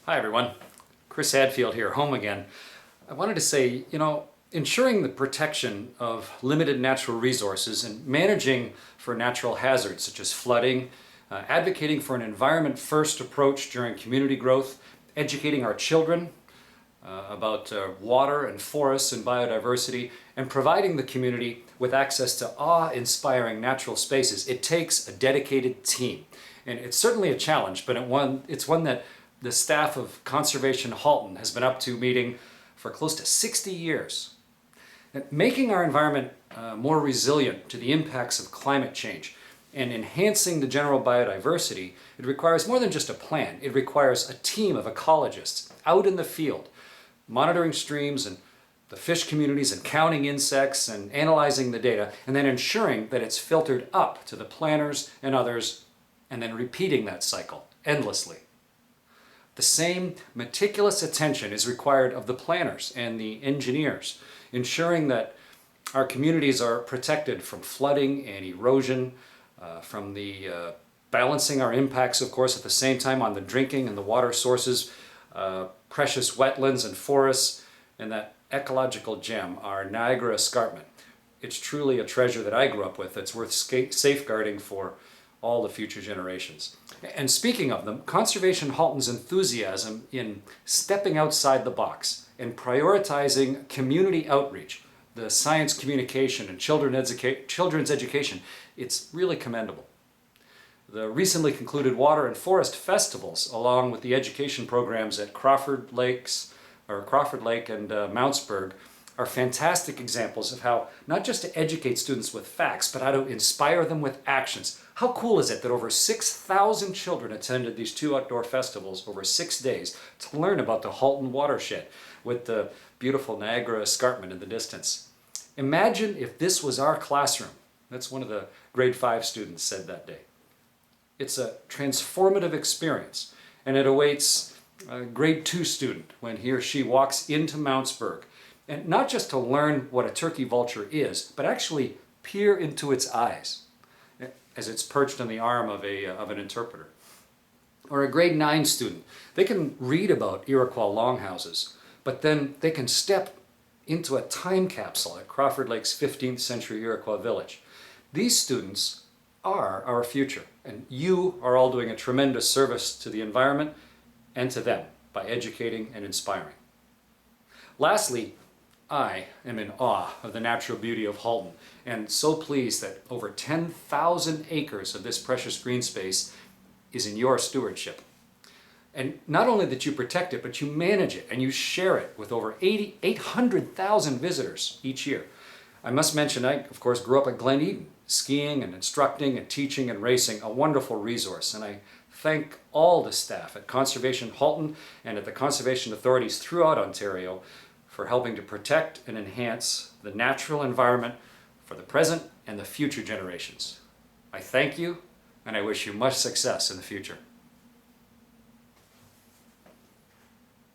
Hi everyone, Chris Hadfield here, home again. I wanted to say, ensuring the protection of limited natural resources and managing for natural hazards such as flooding, advocating for an environment-first approach during community growth, educating our children about water and forests and biodiversity, and providing the community with access to awe-inspiring natural spaces. It takes a dedicated team. And it's certainly a challenge, but it's one that the staff of Conservation Halton has been up to meeting for close to 60 years. And making our environment more resilient to the impacts of climate change and enhancing the general biodiversity, it requires more than just a plan. It requires a team of ecologists out in the field, monitoring streams and the fish communities and counting insects and analyzing the data, and then ensuring that it's filtered up to the planners and others, and then repeating that cycle endlessly. The same meticulous attention is required of the planners and the engineers, ensuring that our communities are protected from flooding and erosion, from the balancing our impacts, of course, at the same time on the drinking and the water sources, precious wetlands and forests, and that ecological gem, our Niagara escarpment. It's truly a treasure that I grew up with that's worth safeguarding for all the future generations. And speaking of them, Conservation Halton's enthusiasm in stepping outside the box and prioritizing community outreach, the science communication and children's education, it's really commendable. The recently concluded water and forest festivals, along with the education programs at Crawford Lake and Mountsburg, are fantastic examples of how not just to educate students with facts, but how to inspire them with actions. How cool is it that over 6,000 children attended these two outdoor festivals over 6 days to learn about the Halton watershed with the beautiful Niagara escarpment in the distance? Imagine if this was our classroom. That's one of the grade 5 students said that day. It's a transformative experience, and it awaits a grade 2 student when he or she walks into Mountsburg, and not just to learn what a turkey vulture is, but actually peer into its eyes as it's perched on the arm of an interpreter. Or a grade 9 student, they can read about Iroquois longhouses, but then they can step into a time capsule at Crawford Lake's 15th century Iroquois village. These students are our future, and you are all doing a tremendous service to the environment and to them by educating and inspiring. Lastly, I am in awe of the natural beauty of Halton and so pleased that over 10,000 acres of this precious green space is in your stewardship. And not only that you protect it, but you manage it and you share it with over 800,000 visitors each year. I must mention, I of course grew up at Glen Eden, skiing and instructing and teaching and racing, a wonderful resource. And I thank all the staff at Conservation Halton and at the conservation authorities throughout Ontario for helping to protect and enhance the natural environment for the present and the future generations. I thank you, and I wish you much success in the future.